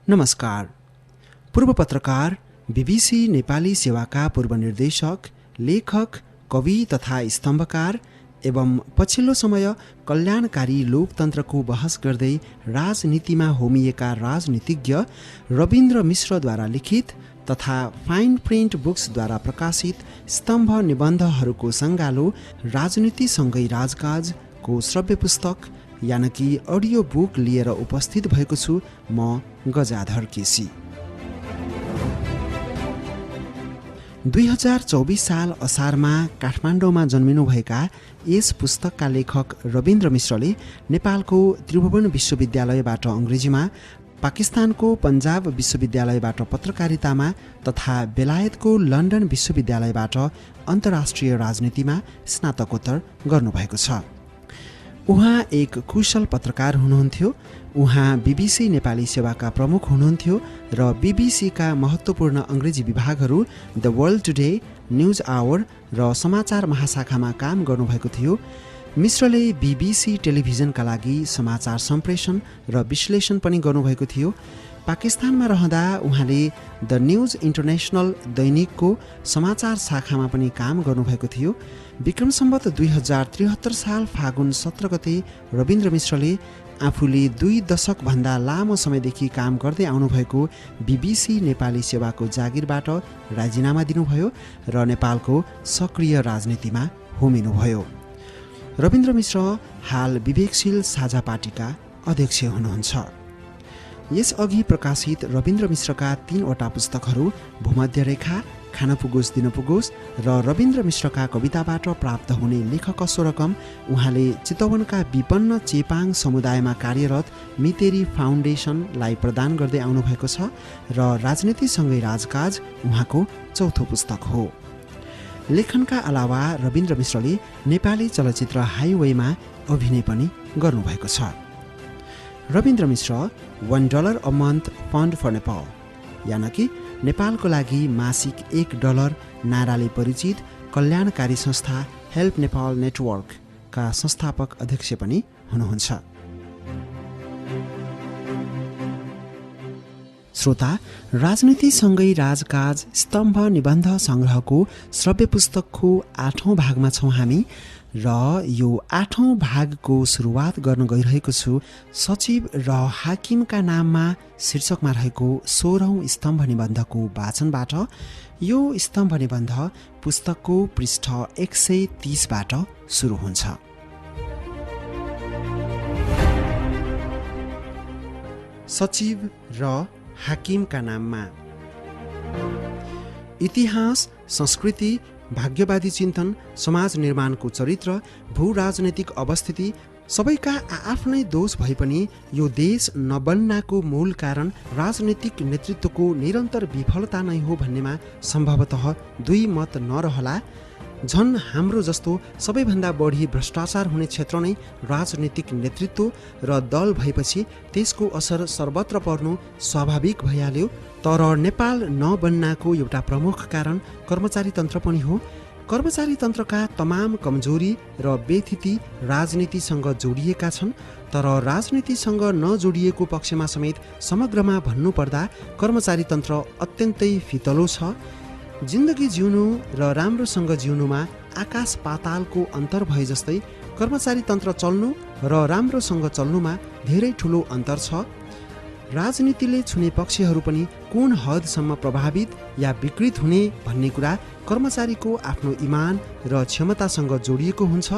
नमस्कार। पूर्व पत्रकार, बीबीसी नेपाली सेवाका पूर्व निर्देशक, लेखक, कवि तथा स्तम्भकार एवं पछिल्लो समय कल्याणकारी लोकतन्त्रको बहस गर्दै राजनीतिमा होमिएका राजनीतिज्ञ रविन्द्र मिश्रद्वारा लिखित तथा फाइन प्रिन्ट बुक्सद्वारा प्रकाशित स्तम्भ निबन्धहरूको सङ्गालो राजनीतिसँगै राजकाजको श्रव्य पुस्तक यानि कि अडियो बुक लिएर उपस्थित भएको छु म गजाधर केसी। 2024 साल असारमा काठमाडौँमा जन्मिनुभएका यस पुस्तकका लेखक रविन्द्र मिश्रले नेपालको त्रिभुवन विश्वविद्यालयबाट अङ्ग्रेजीमा, पाकिस्तानको पन्जाब विश्वविद्यालयबाट पत्रकारितामा तथा बेलायतको लन्डन विश्वविद्यालयबाट अन्तर्राष्ट्रिय राजनीतिमा स्नातकोत्तर गर्नुभएको छ। उहाँ एक कुशल पत्रकार हुनुहुन्थ्यो। उहाँ बीबीसी नेपाली सेवाका प्रमुख हुनुहुन्थ्यो र बीबीसीका महत्त्वपूर्ण अङ्ग्रेजी विभागहरू the world today, news hour र समाचार महाशाखामा काम गर्नुभएको थियो। मिश्रले बीबीसी टेलिभिजनका लागि समाचार सम्प्रेषण र विश्लेषण पनि गर्नुभएको थियो। पाकिस्तानमा रहँदा उहाँले द न्युज इन्टरनेसनल दैनिकको समाचार शाखामा पनि काम गर्नुभएको थियो। विक्रम सम्वत 2073 साल फागुन 17 गते रविन्द्र मिश्रले आफूले 2 दशकभन्दा लामो समयदेखि काम गर्दै आउनुभएको बीबीसी नेपाली सेवाको जागिरबाट राजीनामा दिनुभयो र नेपालको सक्रिय राजनीतिमा होमिनुभयो। रविन्द्र मिश्र हाल विवेकशील साझा पार्टीका अध्यक्ष हुनुहुन्छ। यसअघि प्रकाशित रविन्द्र मिश्रका 3वटा पुस्तकहरू भूमध्य रेखा, खान पुगोस् दिन पुगोस् र रविन्द्र मिश्रका कविताबाट प्राप्त हुने लेखकस्व रकम उहाँले चितवनका विपन्न चेपाङ समुदायमा कार्यरत मितेरी फाउन्डेसनलाई प्रदान गर्दै आउनुभएको छ र राजनीतिसँगै राजकाज उहाँको चौथो पुस्तक हो। लेखनका अलावा रविन्द्र मिश्रले नेपाली चलचित्र हाइवेमा अभिनय पनि गर्नुभएको छ। Rabindra Mishra $1 a month fund for Nepal यानि कि नेपालको लागि मासिक $1 नाराले परिचित कल्याणकारी संस्था हेल्प नेपाल नेटवर्कका संस्थापक अध्यक्ष पनि हुनुहुन्छ। श्रोता, राजनीतिसँगै राजकाज स्तम्भ निबन्ध सङ्ग्रहको श्रव्य पुस्तकको 8औं भागमा छौँ हामी र यो 8औं भागको सुरुवात गर्न गइरहेको छु सचिव र हाकिमका नाममा शीर्षकमा रहेको 16औं स्तम्भ निबन्धको वाचनबाट। यो स्तम्भ निबन्ध पुस्तकको पृष्ठ 130बाट सुरु हुन्छ। सचिव र हाकिमका नाममा। इतिहास, संस्कृति, भाग्यवादी चिन्तन, समाज निर्माणको चरित्र, भू राजनैतिक अवस्थिति सबैका आफ्नै दोष भए पनि यो देश नबन्नाको मूल कारण राजनीतिक नेतृत्वको निरन्तर विफलता नै हो भन्नेमा सम्भवतः दुई मत नरहला। झन् हाम्रो जस्तो सबैभन्दा बढी भ्रष्टाचार हुने क्षेत्र नै राजनीतिक नेतृत्व र दल भएपछि त्यसको असर सर्वत्र पर्नु स्वाभाविक भइहाल्यो। तर नेपाल नबन्नाको एउटा प्रमुख कारण कर्मचारी तन्त्र पनि हो। कर्मचारी तन्त्रका तमाम कमजोरी र व्यथिति राजनीतिसँग जोडिएका छन्। तर राजनीतिसँग नजोडिएको पक्षमा समेत समग्रमा भन्नुपर्दा कर्मचारी तन्त्र अत्यन्तै फितलो छ। जिन्दगी जिउनु र राम्रोसँग जिउनुमा आकाश पातालको अन्तर भए जस्तै कर्मचारी तन्त्र चल्नु र राम्रोसँग चल्नुमा धेरै ठुलो अन्तर छ। राजनीतिले छुने पक्षहरू पनि कुन हदसम्म प्रभावित या विकृत हुने भन्ने कुरा कर्मचारीको आफ्नो इमान र क्षमतासँग जोडिएको हुन्छ।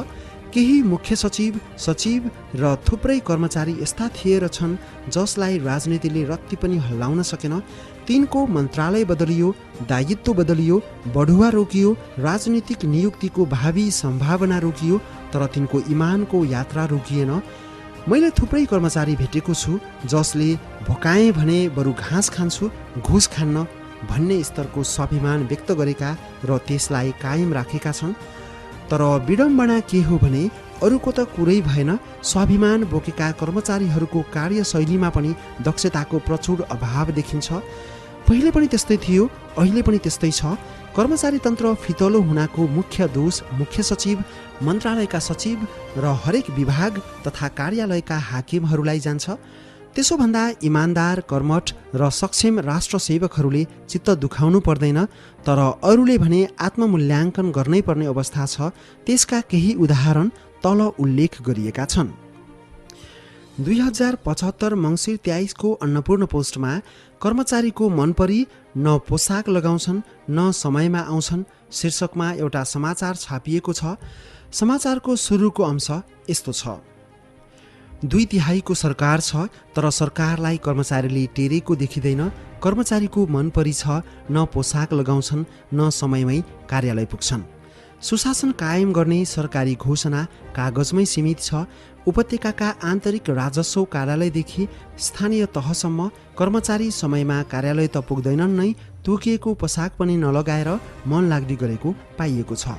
केही मुख्य सचिव, सचिव र थुप्रै कर्मचारी यस्ता थिए र छन् जसलाई राजनीतिले रत्ती पनि हल्लाउन सकेन। तिनको मन्त्रालय बदलियो, दायित्व बदलियो, बढुवा रोकियो, राजनीतिक नियुक्तिको भावी सम्भावना रोकियो, तर तिनको इमानको यात्रा रोकिएन। मैले थुप्रै कर्मचारी भेटेको छु जसले भोकाएँ भने बरु घाँस खान्छु, घुस खान्न भन्ने स्तरको स्वाभिमान व्यक्त गरेका र त्यसलाई कायम राखेका छन्। तर विडम्बना के हो भने अरूको त कुरै भएन, स्वाभिमान बोकेका कर्मचारीहरूको कार्यशैलीमा पनि दक्षताको प्रचुर अभाव देखिन्छ। पहिले पनि त्यस्तै थियो, अहिले पनि त्यस्तै छ। कर्मचारी तन्त्र फितलो हुनाको मुख्य दोष मुख्य सचिव, मन्त्रालयका सचिव र हरेक विभाग तथा कार्यालयका हाकिमहरूलाई जान्छ। त्यसोभन्दा इमान्दार, कर्मठ र सक्षम राष्ट्रसेवकहरूले चित्त दुखाउनु पर्दैन, तर अरूले भने आत्ममूल्याङ्कन गर्नै पर्ने अवस्था छ। त्यसका केही उदाहरण तल उल्लेख गरिएका छन्। 2075 मङ्सिर 23 को अन्नपूर्ण पोस्टमा कर्मचारीको मनपरी न पोसाक लगाउँछन् न समयमा आउँछन् शीर्षकमा एउटा समाचार छापिएको छ। समाचारको सुरुको अंश यस्तो छ: 2/3 सरकार छ, तर सरकारलाई कर्मचारीले टेरेको देखिँदैन। कर्मचारीको मनपरी छ, न पोसाक लगाउँछन् न समयमै कार्यालय पुग्छन्। सुशासन कायम गर्ने सरकारी घोषणा कागजमै सीमित छ। उपत्यकाका आन्तरिक राजस्व कार्यालयदेखि स्थानीय तहसम्म कर्मचारी समयमा कार्यालय त पुग्दैनन् नै, तोकिएको पोसाक पनि नलगाएर मन लाग्दी गरेको पाइएको छ।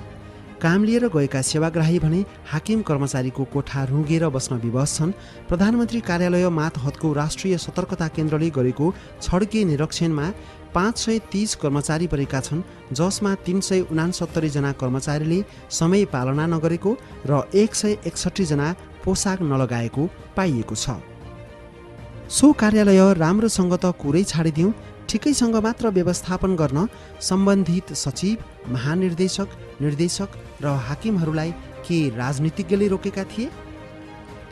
काम लिएर गएका सेवाग्राही भने हाकिम कर्मचारीको कोठा रुँगेर बस्न विवश छन्। प्रधानमन्त्री कार्यालय मातहतको राष्ट्रिय सतर्कता केन्द्रले गरेको छड्के निरीक्षणमा 530 कर्मचारी परेका छन्, जसमा 369 जना कर्मचारीले समय पालना नगरेको र 161 जना पोसाक नलगाएको पाइएको छ। सो कार्यालय राम्रोसँग त कुरै छाडिदिउँ, ठिकैसँग मात्र व्यवस्थापन गर्न सम्बन्धित सचिव, महानिर्देशक, निर्देशक र हाकिमहरूलाई के राजनीतिज्ञले रोकेका थिए?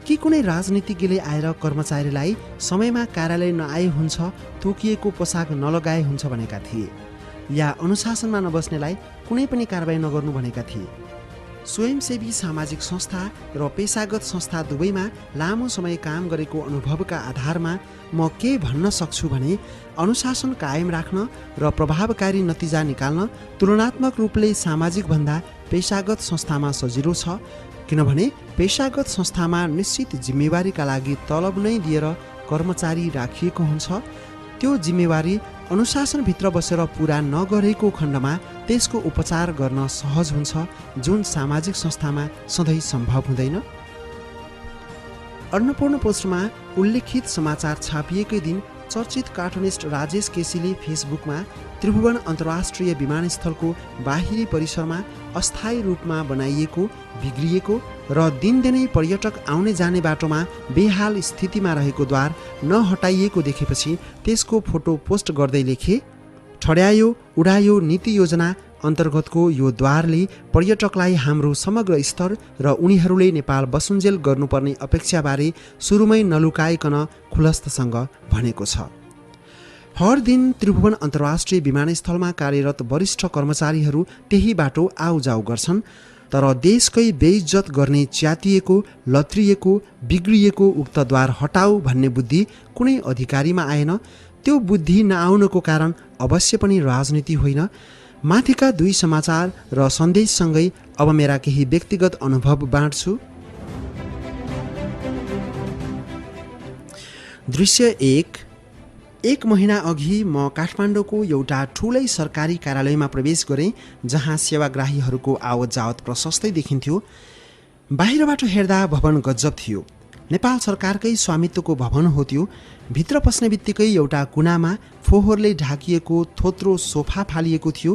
कि कुनै राजनीतिज्ञले आएर कर्मचारीलाई समयमा कार्यालय नआए हुन्छ, तोकिएको पोसाक नलगाए हुन्छ भनेका थिए? या अनुशासनमा नबस्नेलाई कुनै पनि कारबाही नगर्नु भनेका थिए? स्वयंसेवी सामाजिक संस्था र पेसागत संस्था दुवैमा लामो समय काम गरेको अनुभवका आधारमा म के भन्न सक्छु भने अनुशासन कायम राख्न र प्रभावकारी नतिजा निकाल्न तुलनात्मक रूपले सामाजिक भन्दा पेसागत संस्थामा सजिलो छ। किनभने पेसागत संस्थामा निश्चित जिम्मेवारीका लागि तलब नै दिएर कर्मचारी राखिएको हुन्छ। त्यो जिम्मेवारी अनुशासनभित्र बसेर पुरा नगरेको खण्डमा त्यसको उपचार गर्न सहज हुन्छ, जुन सामाजिक संस्थामा सधैँ सम्भव हुँदैन। अन्नपूर्ण पोस्टमा उल्लेखित समाचार छापिएकै दिन चर्चित कार्टुनिस्ट राजेश केसीले फेसबुकमा त्रिभुवन अन्तर्राष्ट्रिय विमानस्थलको बाहिरी परिसरमा अस्थायी रूपमा बनाइएको, बिग्रिएको र दिनदिनै पर्यटक आउने जाने बाटोमा बेहाल स्थितिमा रहेको द्वार नहटाइएको देखेपछि त्यसको फोटो पोस्ट गर्दै लेखे, ठड्यायो उडायो नीति योजना अन्तर्गतको यो द्वारले पर्यटकलाई हाम्रो समग्र स्तर र उनीहरूले नेपाल बसुन्जेल गर्नुपर्ने अपेक्षाबारे सुरुमै नलुकाइकन खुलस्तसँग भनेको छ। हर दिन त्रिभुवन अन्तर्राष्ट्रिय विमानस्थलमा कार्यरत वरिष्ठ कर्मचारीहरू त्यही बाटो आउजाउ गर्छन्, तर देशकै बेइज्जत गर्ने च्यातिएको, लत्रिएको, बिग्रिएको उक्त द्वार हटाऊ भन्ने बुद्धि कुनै अधिकारीमा आएन। त्यो बुद्धि नआउनको कारण अवश्य पनि राजनीति होइन। माथिका दुई समाचार र सन्देशसँगै अब मेरा केही व्यक्तिगत अनुभव बाँड्छु। दृश्य 1 महिना अघि म काठमाडौँको एउटा ठुलै सरकारी कार्यालयमा प्रवेश गरेँ, जहाँ सेवाग्राहीहरूको आवत जावत प्रशस्तै देखिन्थ्यो। बाहिरबाट हेर्दा भवन गजब थियो। नेपाल सरकारकै स्वामित्वको भवन हो त्यो। भित्र पस्ने बित्तिकै एउटा कुनामा फोहोरले ढाकिएको थोत्रो सोफा फालिएको थियो।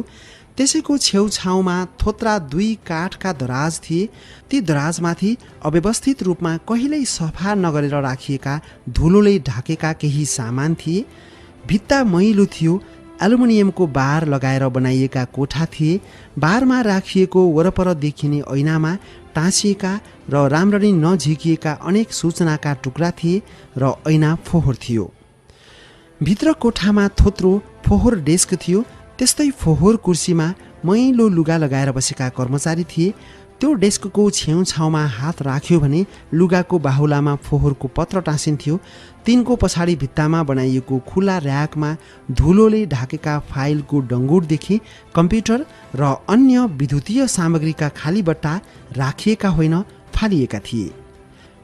त्यसैको छेउछाउमा थोत्रा 2 काठका दराज थिए। ती दराजमाथि अव्यवस्थित रूपमा कहिल्यै सफा नगरेर राखिएका धुलोले ढाकेका केही सामान थिए। भित्ता मैलो थियो। एल्युमिनियमको बार लगाएर बनाइएका कोठा थिए। बारमा राखिएको वरपर देखिने ऐनामा टाँसिएका र राम्ररी नझिकिएका अनेक सूचनाका टुक्रा थिए र ऐना फोहोर थियो। भित्र कोठामा थोत्रो फोहोर डेस्क थियो। त्यस्तै फोहोर कुर्सीमा मैलो लुगा लगाएर बसेका कर्मचारी थिए। त्यो डेस्कको छेउछाउमा हात राख्यो भने लुगाको बाहुलामा फोहोरको पत्र टाँसिन्थ्यो। तिनको पछाडि भित्तामा बनाइएको खुला र्याकमा धुलोले ढाकेका फाइलको डङ्गुरदेखि कम्प्युटर र अन्य विद्युतीय सामग्रीका खाली बट्टा राखिएका होइन, फालिएका थिए।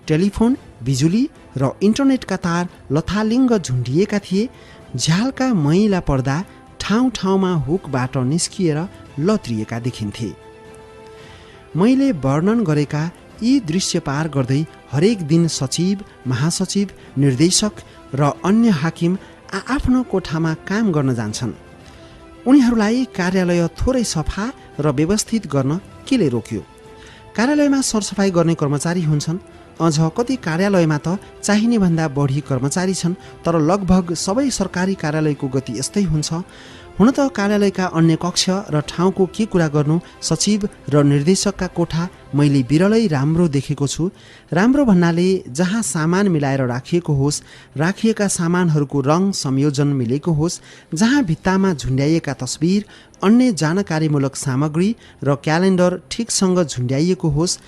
टेलिफोन, बिजुली र इन्टरनेटका तार लथालिङ्ग झुन्डिएका थिए। झ्यालका मैला पर्दा ठाउँ ठाउँमा हुकबाट निस्किएर लत्रिएका देखिन्थे। मैले वर्णन गरेका यी दृश्य पार गर्दै हरेक दिन सचिव, महासचिव, निर्देशक र अन्य हाकिम आफ्नो कोठामा काम गर्न जान्छन्। उनीहरूलाई कार्यालय थोरै सफा र व्यवस्थित गर्न केले रोक्यो? कार्यालयमा सरसफाई गर्ने कर्मचारी हुन्छन्। अझ कति कार्यालयमा त चाहिने भन्दा बढी कर्मचारी छन्, तर लगभग सबै सरकारी कार्यालयको गति यस्तै हुन्छ। हुन त कार्यालयका अन्य कक्ष र ठाउँको के कुरा गर्नु, सचिव र निर्देशकका कोठा मैले बिरलै राम्रो देखेको छु। राम्रो भन्नाले जहाँ सामान मिलाएर राखिएको होस्, राखिएका सामानहरूको रङ संयोजन मिलेको होस्, जहाँ भित्तामा झुन्ड्याइएका तस्बिर, अन्य जानकारीमूलक सामग्री र क्यालेन्डर ठिकसँग झुन्ड्याइएको होस्,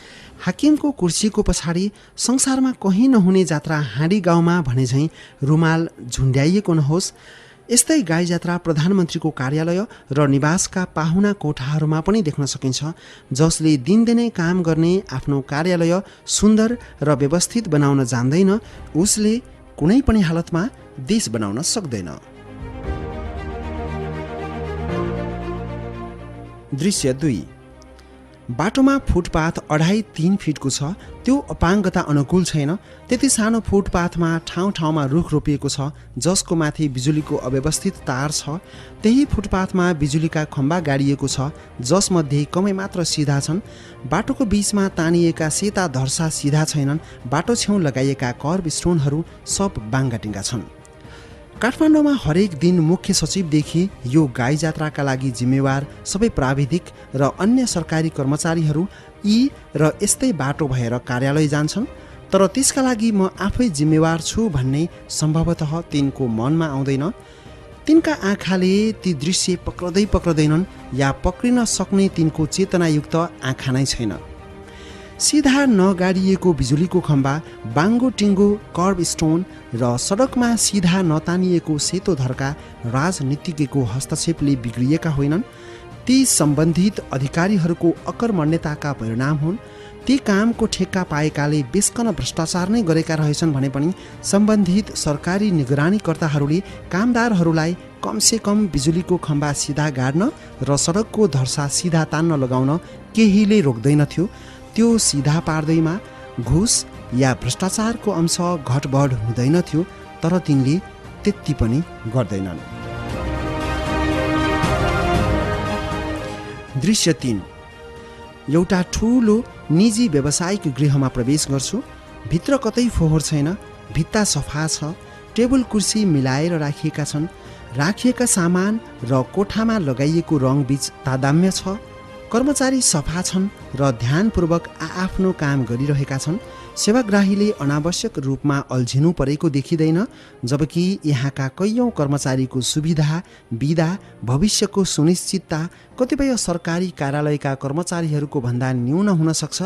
हाकिमको कुर्सीको पछाडि संसारमा कहीँ नहुने जात्रा हाँडी गाउँमा भने झैँ रुमाल झुन्ड्याइएको नहोस्। यस्तै गाई जात्रा प्रधानमन्त्रीको कार्यालय र निवासका पाहुना कोठाहरूमा पनि देख्न सकिन्छ। जसले दिनदिनै काम गर्ने आफ्नो कार्यालय सुन्दर र व्यवस्थित बनाउन जान्दैन, उसले कुनै पनि हालतमा देश बनाउन सक्दैन। दृश्य 2। बाटोमा फुटपाथ 2.5-3 फिटको छ। त्यो अपाङ्गता अनुकूल छैन। त्यति सानो फुटपाथमा ठाउँ ठाउँमा रुख रोपिएको छ, जसको माथि बिजुलीको अव्यवस्थित तार छ। त्यही फुटपाथमा बिजुलीका खम्बा गाडिएको छ, जसमध्ये कमै मात्र सिधा छन्। बाटोको बीचमा तानिएका सेता धर्सा सिधा छैनन्। बाटो छेउ लगाइएका कर्ब स्टोनहरू सब बाङ्गाटिङ्गा छन्। काठमाडौँमा हरेक दिन मुख्य सचिवदेखि यो गाई जात्राका लागि जिम्मेवार सबै प्राविधिक र अन्य सरकारी कर्मचारीहरू यी र यस्तै बाटो भएर कार्यालय जान्छन्। तर त्यसका लागि म आफै जिम्मेवार छु भन्ने सम्भवतः तिनको मनमा आउँदैन। तिनका आँखाले ती दृश्य पक्रदैनन् या पक्रिन सक्ने तिनको चेतनायुक्त आँखा नै छैन। सिधा नगाडिएको बिजुलीको खम्बा, बाङ्गो टिङ्गो कर्ब स्टोन र सडकमा सिधा नतानिएको सेतो धर्का राजनीतिज्ञको हस्तक्षेपले बिग्रिएका होइनन्। ती सम्बन्धित अधिकारीहरूको अकर्मण्यताका परिणाम हुन्। ती कामको ठेक्का पाएकाले बेस्कन भ्रष्टाचार नै गरेका रहेछन् भने पनि सम्बन्धित सरकारी निगरानीकर्ताहरूले कामदारहरूलाई कमसेकम बिजुलीको खम्बा सिधा गाड्न र सडकको धर्सा सिधा तान्न लगाउन केहीले रोक्दैनथ्यो। त्यो सिधा पार्दैमा घुस या भ्रष्टाचारको अंश घटबढ हुँदैनथ्यो, तर तिनले त्यति पनि गर्दैनन्। दृश्य 3। एउटा ठुलो निजी व्यावसायिक गृहमा प्रवेश गर्छु। भित्र कतै फोहोर छैन। भित्ता सफा छ। टेबल कुर्सी मिलाएर राखिएका छन्। राखिएका सामान र कोठामा लगाइएको रङ बीच तादाम्य छ। कर्मचारी सफा छन् र ध्यानपूर्वक आफ्नो काम गरिरहेका छन्। सेवाग्राहीले अनावश्यक रूपमा अल्झिनु परेको देखिँदैन, जबकि यहाँका कैयौँ कर्मचारीको सुविधा, विधा, भविष्यको सुनिश्चितता कतिपय सरकारी कार्यालयका कर्मचारीहरूको भन्दा न्यून हुन सक्छ।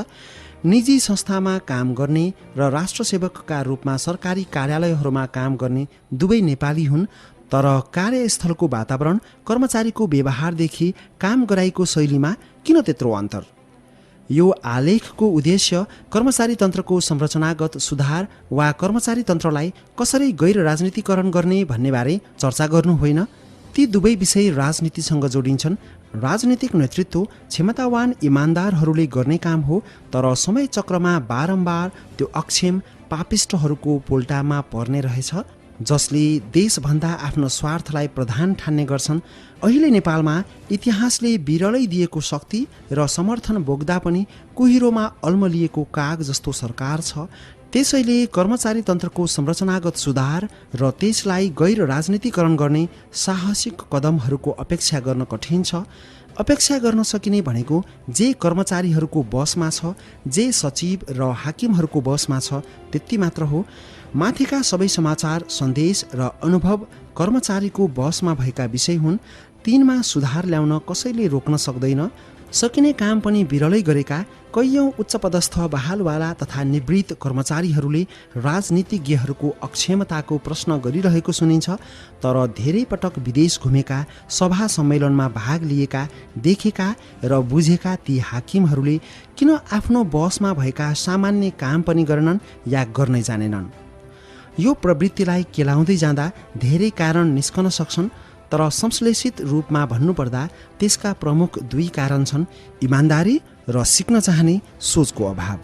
निजी संस्थामा काम गर्ने र राष्ट्रसेवकका रूपमा सरकारी कार्यालयहरूमा काम गर्ने दुवै नेपाली हुन्, तर कार्यस्थलको वातावरण, कर्मचारीको व्यवहारदेखि काम गराइको शैलीमा किन त्यत्रो अन्तर? यो आलेखको उद्देश्य कर्मचारी तन्त्रको संरचनागत सुधार वा कर्मचारी तन्त्रलाई कसरी गैर राजनीतिकरण गर्ने भन्नेबारे चर्चा गर्नु होइन। ती दुवै विषय राजनीतिसँग जोडिन्छन्। राजनीतिक नेतृत्व क्षमतावान इमान्दारहरूले गर्ने काम हो, तर समय चक्रमा बारम्बार त्यो अक्षम पापिष्टहरूको पोल्टामा पर्ने रहेछ, जसले देशभन्दा आफ्नो स्वार्थलाई प्रधान ठान्ने गर्छन्। अहिले नेपालमा इतिहासले बिरलै दिएको शक्ति र समर्थन बोक्दा पनि कुहिरोमा अल्मलिएको काग जस्तो सरकार छ। त्यसैले कर्मचारी तन्त्रको संरचनागत सुधार र त्यसलाई गैर राजनीतिकरण गर्ने साहसिक कदमहरूको अपेक्षा गर्न कठिन छ। अपेक्षा गर्न सकिने भनेको जे कर्मचारीहरूको बसमा छ, जे सचिव र हाकिमहरूको बसमा छ, त्यति मात्र हो। माथिका सबै समाचार, सन्देश र अनुभव कर्मचारीको बसमा भएका विषय हुन्। तिनमा सुधार ल्याउन कसैले रोक्न सक्दैन। सकिने काम पनि बिरलै गरेका कैयौँ उच्चपदस्थ बहालवाला तथा निवृत्त कर्मचारीहरूले राजनीतिज्ञहरूको अक्षमताको प्रश्न गरिरहेको सुनिन्छ। तर धेरै पटक विदेश घुमेका, सभा सम्मेलनमा भाग लिएका, देखेका र बुझेका ती हाकिमहरूले किन आफ्नो बसमा भएका सामान्य काम पनि गरेनन् या गर्नै जानेनन्? यो प्रवृत्तिलाई केलाउँदै जाँदा धेरै कारण निस्कन सक्छन्, तर संश्लेषित रूपमा भन्नुपर्दा त्यसका प्रमुख दुई कारण छन्: इमान्दारी र सिक्न चाहने सोचको अभाव।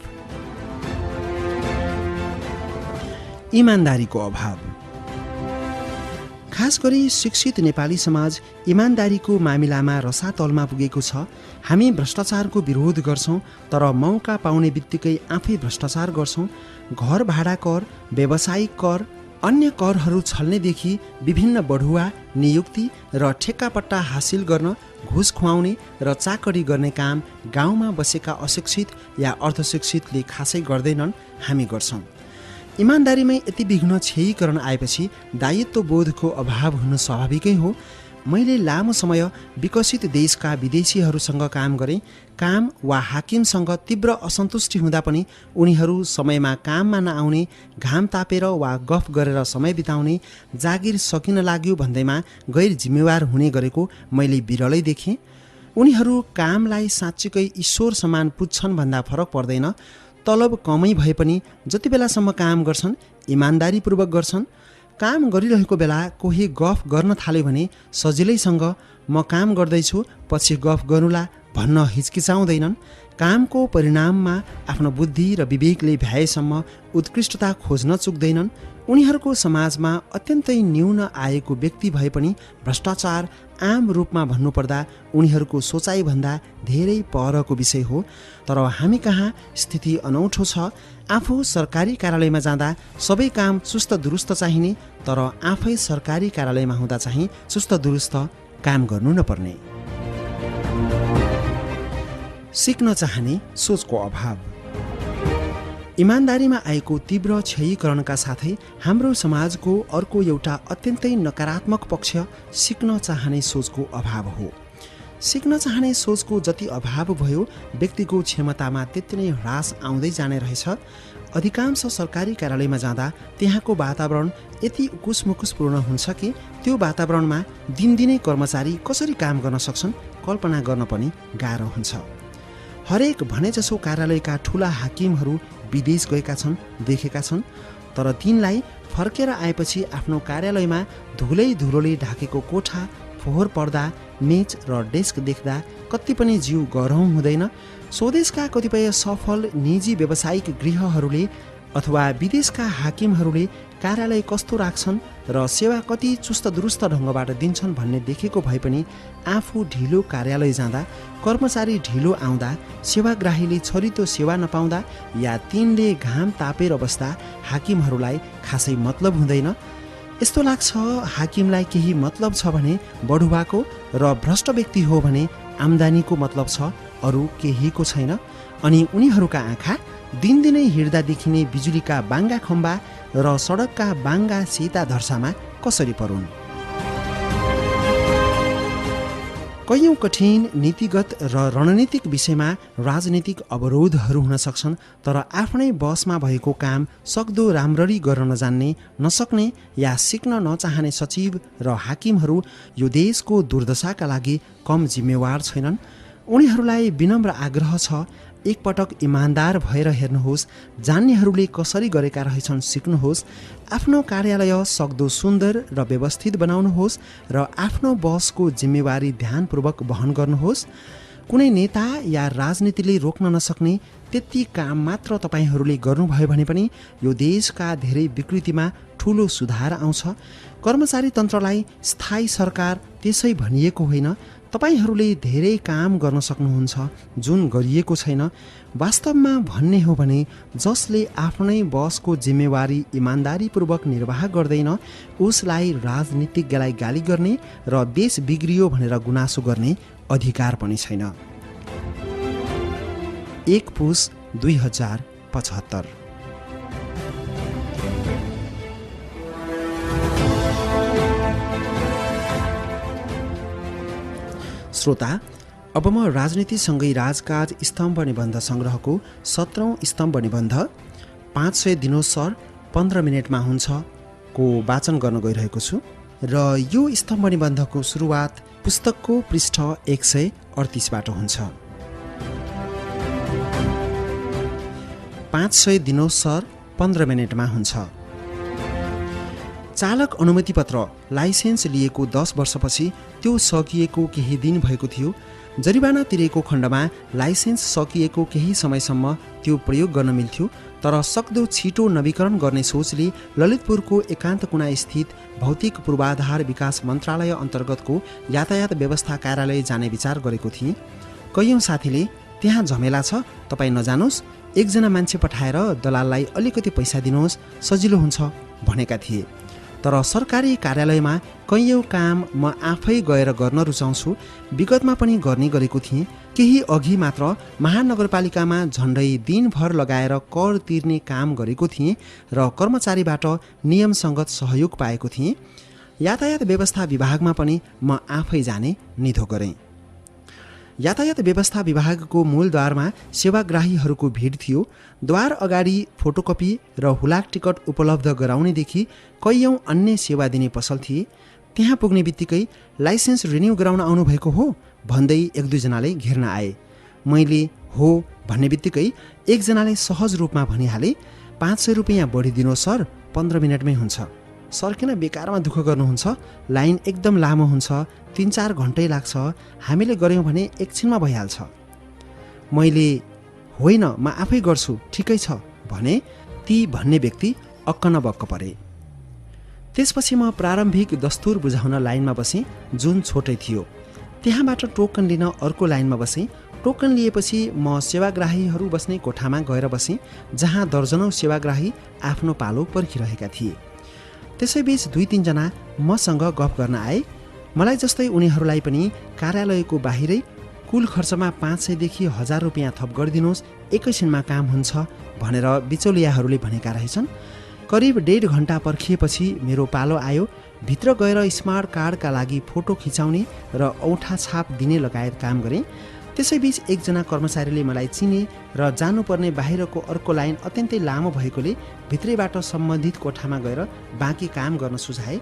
इमान्दारीको अभाव। खास गरी शिक्षित नेपाली समाज इमान्दारीको मामिलामा रसातलमा पुगेको छ। हामी भ्रष्टाचारको विरोध गर्छौँ, तर मौका पाउने बित्तिकै आफै भ्रष्टाचार गर्छौँ। घर भाडा कर, व्यावसायिक कर, अन्य करहरू छल्नेदेखि विभिन्न बढुवा, नियुक्ति र ठेक्कापट्टा हासिल गर्न घुस खुवाउने र चाकरी गर्ने काम गाउँमा बसेका अशिक्षित या अर्धशिक्षितले खासै गर्दैनन्, हामी गर्छौँ। इमान्दारीमै यति विघ्न क्षयीकरण आएपछि दायित्व बोधको अभाव हुनु स्वाभाविकै हो। मैले लामो समय विकसित देशका विदेशीहरूसँग काम गरेँ। काम वा हाकिमसँग तीव्र असन्तुष्टि हुँदा पनि उनीहरू समयमा काममा नआउने, घाम तापेर वा गफ गरेर समय बिताउने, जागिर सकिन लाग्यो भन्दैमा गैर जिम्मेवार हुने गरेको मैले बिरलै देखेँ। उनीहरू कामलाई साँच्चीकै ईश्वर समान पुज्छन् भन्दा फरक पर्दैन। तलब कमै भए पनि जति बेलासम्म काम गर्छन् इमान्दारीपूर्वक गर्छन्। काम गरिरहेको बेला कोही गफ गर्न थाल्यो भने सजिलैसँग म काम गर्दैछु पछि गफ गरौँला भन्न हिचकिचाउँदैनन्। कामको परिणाममा आफ्नो बुद्धि र विवेकले भ्याएसम्म उत्कृष्टता खोज्न चुक्दैनन्। उनीहरूको समाजमा अत्यन्तै न्यून आएको व्यक्ति भए पनि भ्रष्टाचार आम रूपमा भन्नुपर्दा उनीहरूको सोचाइभन्दा धेरै परको विषय हो। तर हामी कहाँ स्थिति अनौठो छ। आफू सरकारी कार्यालयमा जाँदा सबै काम चुस्त दुरुस्त चाहिने, तर आफै सरकारी कार्यालयमा हुँदा चाहिँ चुस्त दुरुस्त काम गर्नु नपर्ने। सिक्न चाहने सोचको अभाव। इमान्दारीमा आएको तीव्र क्षयीकरणका साथै हाम्रो समाजको अर्को एउटा अत्यन्तै नकारात्मक पक्ष सिक्न चाहने सोचको अभाव हो। सिक्न चाहने सोचको जति अभाव भयो व्यक्तिको क्षमतामा त्यति नै ह्रास आउँदै जाने रहेछ। अधिकांश सरकारी कार्यालयमा जाँदा त्यहाँको वातावरण यति उकुसमुकुसपूर्ण हुन्छ कि त्यो वातावरणमा दिनदिनै कर्मचारी कसरी काम गर्न सक्छन् कल्पना गर्न पनि गाह्रो हुन्छ। हरेक भनेजसो कार्यालयका ठुला हाकिमहरू विदेश गएका छन्, देखेका छन्। तर तिनलाई फर्केर आएपछि आफ्नो कार्यालयमा धुलैधुलोले ढाकेको कोठा, फोहोर पर्दा, मेच र डेस्क देख्दा कति पनि जिउ गरौँ हुँदैन। स्वदेशका कतिपय सफल निजी व्यावसायिक गृहहरूले अथवा विदेशका हाकिमहरूले कार्यालय कस्तो राख्छन् र सेवा कति चुस्त दुरुस्त ढङ्गबाट दिन्छन् भन्ने देखेको भए पनि आफू ढिलो कार्यालय जाँदा, कर्मचारी ढिलो आउँदा, सेवाग्राहीले छरितो सेवा नपाउँदा या तिनले घाम तापेर बस्दा हाकिमहरूलाई खासै मतलब हुँदैन। यस्तो लाग्छ हाकिमलाई केही मतलब छ भने बढुवाको र भ्रष्ट व्यक्ति हो भने आम्दानीको मतलब छ, अरू केहीको छैन। अनि उनीहरूका आँखा दिनदिनै हिँड्दा देखिने बिजुलीका बाङ्गा खम्बा र सडकका बाङ्गा सेता धर्सामा कसरी परुन्। कैयौँ कठिन नीतिगत र रणनीतिक विषयमा राजनीतिक अवरोधहरू हुन सक्छन्, तर आफ्नै बसमा भएको काम सक्दो राम्ररी गर्न नजान्ने, नसक्ने या सिक्न नचाहने सचिव र हाकिमहरू यो देशको दुर्दशाका लागि कम जिम्मेवार छैनन्। उनीहरूलाई विनम्र आग्रह छ, एकपटक इमान्दार भएर हेर्नुहोस्, जान्नेहरूले कसरी गरेका रहेछन् सिक्नुहोस्, आफ्नो कार्यालय सक्दो सुन्दर र व्यवस्थित बनाउनुहोस् र आफ्नो बसको जिम्मेवारी ध्यानपूर्वक वहन गर्नुहोस्। कुनै नेता या राजनीतिले रोक्न नसक्ने त्यति काम मात्र तपाईहरूले गर्नुभयो भने पनि यो देशका धेरै विकृतिमा ठुलो सुधार आउँछ। कर्मचारी तन्त्रलाई स्थायी सरकार त्यसै भनिएको होइन। तपाईहरूले धेरै काम गर्न सक्नुहुन्छ जुन गरिएको छैन। वास्तवमा भन्ने हो भने जसले आफ्नै बसको जिम्मेवारी इमान्दारीपूर्वक निर्वाह गर्दैन उसलाई राजनीतिज्ञलाई गाली गर्ने र देश बिग्रियो भनेर गुनासो गर्ने अधिकार पनि छैन। 1 पुस 2075। श्रोता, अब म राजनीतिसँगै राजकाज स्तम्भ निबन्ध सङ्ग्रहको 17औं स्तम्भ निबन्ध 500 दिनोत्सर 15 मिनटमा हुन्छ को वाचन गर्न गइरहेको छु र यो स्तम्भ निबन्धको सुरुवात पुस्तकको पृष्ठ 138बाट हुन्छ। 500 दिनोत्सर 15 मिनटमा हुन्छ। चालक अनुमति पत्र लाइसेन्स लिएको 10 वर्षपछि त्यो सकिएको केही दिन भएको थियो। जरिवाना तिरेको खण्डमा लाइसेन्स सकिएको केही समयसम्म त्यो प्रयोग गर्न मिल्थ्यो, तर सक्दो छिटो नवीकरण गर्ने सोचले ललितपुरको एकान्त कुना स्थित भौतिक पूर्वाधार विकास मन्त्रालय अन्तर्गतको यातायात व्यवस्था कार्यालय जाने विचार गरेको थिएँ। कैयौँ साथीले त्यहाँ झमेला छ, तपाईँ नजानुहोस्, एकजना मान्छे पठाएर दलाललाई अलिकति पैसा दिनुहोस्, सजिलो हुन्छ भनेका थिए। तर सरकारी कार्यालयमा कैयौँ काम म आफै गएर गर्न रुचाउँछु, विगतमा पनि गर्ने गरेको थिएँ। केही अघि मात्र महानगरपालिकामा झन्डै दिनभर लगाएर कर तिर्ने काम गरेको थिएँ र कर्मचारीबाट नियमसङ्गत सहयोग पाएको थिएँ। यातायात व्यवस्था विभागमा पनि म आफै जाने निधो गरेँ। यातायात व्यवस्था विभागको मूलद्वारमा सेवाग्राहीहरूको भिड थियो। द्वार अगाडि फोटोकपी र हुलाक टिकट उपलब्ध गराउनेदेखि कैयौँ अन्य सेवा दिने पसल थिए। त्यहाँ पुग्ने बित्तिकै लाइसेन्स रिन्यू गराउन आउनुभएको हो भन्दै एक दुईजनाले घेर्न आए। मैले हो भन्ने बित्तिकै एकजनाले सहज रूपमा भनिहाले, 500 रुपियाँ बढी दिनुहोस् सर, 15 मिनटमै हुन्छ। सर किन बेकारमा दुःख गर्नुहुन्छ, लाइन एकदम लामो हुन्छ, 3-4 घन्टै लाग्छ, हामीले गऱ्यौँ भने एकछिनमा भइहाल्छ। मैले होइन म आफै गर्छु, ठिकै छ भने ती भन्ने व्यक्ति अक्क न बक्क परे। त्यसपछि म प्रारम्भिक दस्तुर बुझाउन लाइनमा बसेँ, जुन छोटै थियो। त्यहाँबाट टोकन लिन अर्को लाइनमा बसेँ। टोकन लिएपछि म सेवाग्राहीहरू बस्ने कोठामा गएर बसेँ, जहाँ दर्जनौँ सेवाग्राही आफ्नो पालो पर्खिरहेका थिए। त्यसैबीच 2-3 जना मसँग गफ गर्न आए। मलाई जस्तै उनीहरूलाई पनि कार्यालयको बाहिरै कुल खर्चमा 500 देखि 1000 रुपियाँ थप गरिदिनुहोस्, एकैछिनमा काम हुन्छ भनेर बिचौलियाहरूले भनेका रहेछन्। करिब 1.5 घन्टा पर्खिएपछि मेरो पालो आयो। भित्र गएर स्मार्ट कार्डका लागि फोटो खिचाउने र औँठा छाप दिने लगायत काम गरेँ। त्यसैबीच एकजना कर्मचारीले मलाई चिने र जानुपर्ने बाहिरको अर्को लाइन अत्यन्तै लामो भएकोले भित्रैबाट सम्बन्धित कोठामा गएर बाँकी काम गर्न सुझाए।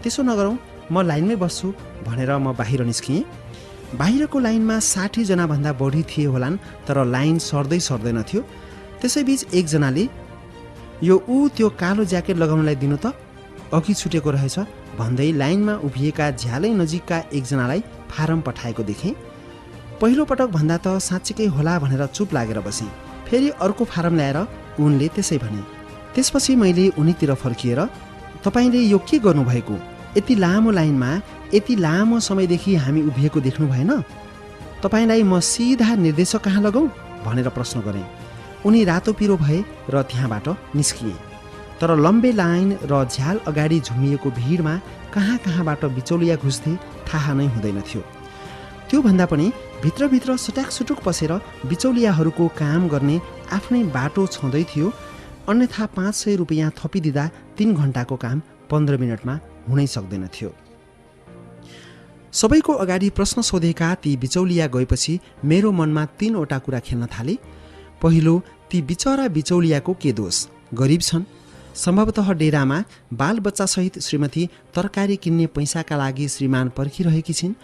त्यसो नगरौँ, म लाइनमै बस्छु भनेर म बाहिर निस्किएँ। बाहिरको लाइनमा 60 जनाभन्दा बढी थिए होलान्, तर लाइन सर्दैन थियो। त्यसैबीच एकजनाले यो त्यो कालो ज्याकेट लगाउनलाई दिनु त, अघि छुटेको रहेछ भन्दै लाइनमा उभिएका झ्यालै नजिकका एकजनालाई फारम पठाएको देखेँ। पहिलो पटक भन्दा त साँच्चीकै होला भनेर चुप लागेर बसेँ। फेरि अर्को फारम ल्याएर उनले त्यसै भने। त्यसपछि मैले उनीतिर फर्किएर, तपाईँले यो के गर्नुभएको, यति लामो लाइनमा यति लामो समयदेखि हामी उभिएको देख्नु भएन, तपाईँलाई म सिधा निर्देशक कहाँ लगाउँ भनेर प्रश्न गरेँ। उनी रातो पिरो भए र त्यहाँबाट निस्किए। तर लम्बे लाइन र झ्याल अगाडि झुमिएको भिडमा कहाँबाट बिचौलिया घुस्थे थाहा नै हुँदैन थियो। त्योभन्दा पनि भित्रभित्र सट्याकसुटुक पसेर बिचौलियाहरूको काम गर्ने आफ्नै बाटो छँदै थियो। अन्यथा 500 रुपियाँ थपिदिँदा 3 घन्टाको काम 15 मिनटमा हुनै सक्दैन थियो। सबैको अगाडि प्रश्न सोधेका ती बिचौलिया गएपछि मेरो मनमा 3वटा कुरा खेल्न थाले। पहिलो, ती बिचरा बिचौलियाको के दोष, गरिब छन्। सम्भवतः डेरामा बालबच्चासहित श्रीमती तरकारी किन्ने पैसाका लागि श्रीमान पर्खिरहेकी छिन्।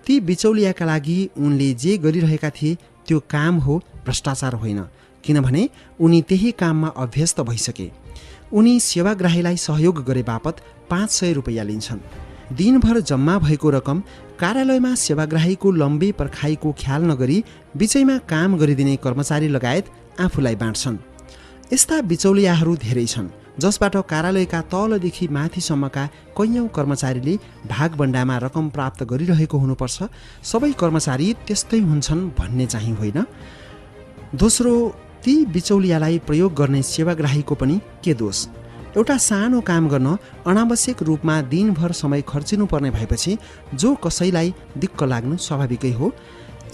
ती बिचौलियाका लागि उनले जे गरिरहेका थिए त्यो काम हो, भ्रष्टाचार होइन, किनभने उनी त्यही काममा अभ्यस्त भइसके। उनी सेवाग्राहीलाई सहयोग गरे बापत 500 रुपियाँ लिन्छन्। दिनभर जम्मा भएको रकम कार्यालयमा सेवाग्राहीको लम्बे पर्खाइको ख्याल नगरी बिचैमा काम गरिदिने कर्मचारी लगायत आफूलाई बाँड्छन्। यस्ता बिचौलियाहरू धेरै छन्, जसबाट कार्यालयका तलदेखि माथिसम्मका कैयौँ कर्मचारीले भागबण्डामा रकम प्राप्त गरिरहेको हुनुपर्छ। सबै कर्मचारी त्यस्तै हुन्छन् भन्ने चाहिँ होइन। दोस्रो, ती बिचौलियालाई प्रयोग गर्ने सेवाग्राहीको पनि के दोष। एउटा सानो काम गर्न अनावश्यक रूपमा दिनभर समय खर्चिनुपर्ने भएपछि जो कसैलाई दिक्क लाग्नु स्वाभाविकै हो।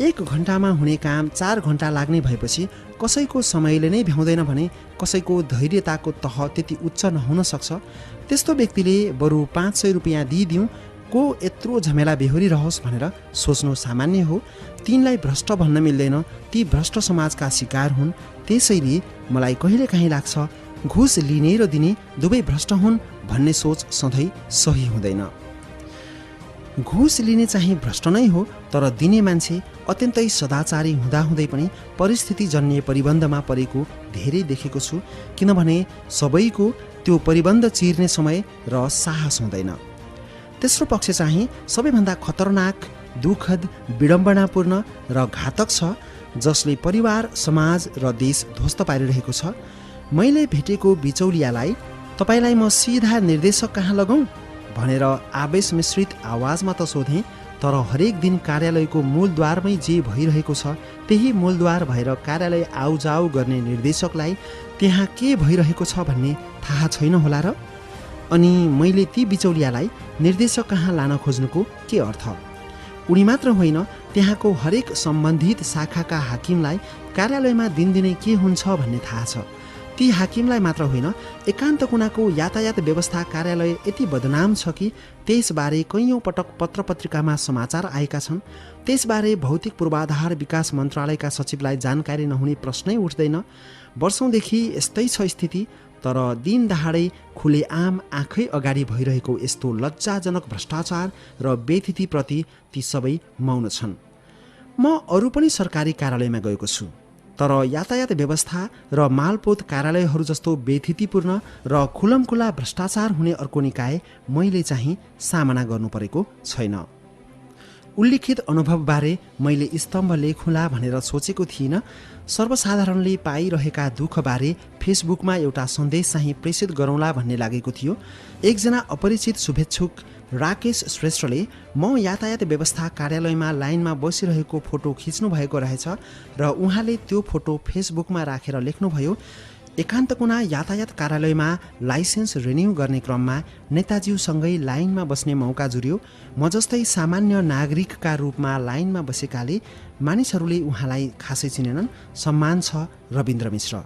1 घन्टामा हुने काम 4 घन्टा लाग्ने भएपछि कसैको समयले नै भ्याउँदैन भने कसैको धैर्यताको तह त्यति उच्च नहुन सक्छ। त्यस्तो व्यक्तिले बरु 500 रुपियाँ दिइदिउँ, को यत्रो झमेला बेहोरिरहोस् भनेर सोच्नु सामान्य हो। तिनलाई भ्रष्ट भन्न मिल्दैन, ती भ्रष्ट समाजका शिकार हुन्। त्यसैले मलाई कहिलेकाहीँ लाग्छ घुस लिने र दिने दुवै भ्रष्ट हुन् भन्ने सोच सधैँ सही हुँदैन। घुस लिने चाहिँ भ्रष्ट नै हो, तर दिने मान्छे अत्यन्तै सदाचारी हुँदाहुँदै पनि परिस्थिति जन्य परिबन्धमा परेको धेरै देखेको छु। किनभने सबैको त्यो परिबन्ध चिर्ने समय र साहस हुँदैन। तेस्रो पक्ष चाहिँ सबैभन्दा खतरनाक दुःखद, विडम्बनापूर्ण र घातक छ, जसले परिवार, समाज र देश ध्वस्त पारिरहेको छ। मैले भेटेको बिचौलियालाई तपाईलाई म सिधा निर्देशक कहाँ लगाउँ भनेर आवेश मिश्रित आवाजमा त सोधेँ, तर हरेक दिन कार्यालयको मूलद्वारमै जे भइरहेको छ त्यही मूलद्वार भएर कार्यालय आउजाउ गर्ने निर्देशकलाई त्यहाँ के भइरहेको छ भन्ने थाहा छैन होला र? अनि मैले ती बिचौलियालाई निर्देशक कहाँ लान खोज्नुको के अर्थ? उनी मात्र होइन, त्यहाँको हरेक सम्बन्धित शाखाका हाकिमलाई कार्यालयमा दिनदिनै के हुन्छ भन्ने थाहा छ। ती हाकिमलाई मात्र होइन, एकान्त कुनाको यातायात व्यवस्था कार्यालय यति बदनाम छ कि त्यसबारे कैयौँ पटक पत्रपत्रिकामा समाचार आएका छन्। त्यसबारे भौतिक पूर्वाधार विकास मन्त्रालयका सचिवलाई जानकारी नहुने प्रश्नै उठ्दैन। वर्षौँदेखि यस्तै छ स्थिति, तर दिन दहाडै खुलेआम आँखै अगाडि भइरहेको यस्तो लज्जाजनक भ्रष्टाचार र बेथितिप्रति ती सबै मौन छन्। म अरू पनि सरकारी कार्यालयमा गएको छु, तर यातायात व्यवस्था र मालपोत कार्यालयहरू जस्तो बेथितिपूर्ण र खुलमखुला भ्रष्टाचार हुने अर्को निकाय मैले चाहिँ सामना गर्नु परेको छैन। उल्लिखित अनुभवबारे मैले स्तम्भ लेखुँला भनेर सोचेको थिइनँ। सर्वसाधारणले पाइरहेका दुःखबारे फेसबुकमा एउटा सन्देश चाहिँ प्रेषित गरौँला भन्ने लागेको थियो। एकजना अपरिचित शुभेच्छुक राकेश श्रेष्ठले म यातायात व्यवस्था कार्यालयमा लाइनमा बसिरहेको फोटो खिच्नु भएको रहेछ र उहाँले त्यो फोटो फेसबुकमा राखेर लेख्नुभयो, एकान्त कुना यातायात कार्यालयमा लाइसेन्स रिन्यू गर्ने क्रममा नेताज्यूसँगै लाइनमा बस्ने मौका जुर्यो। म जस्तै सामान्य नागरिकका रूपमा लाइनमा बसेकाले मानिसहरूले उहाँलाई खासै चिनेनन्। सम्मान छ, रविन्द्र मिश्र।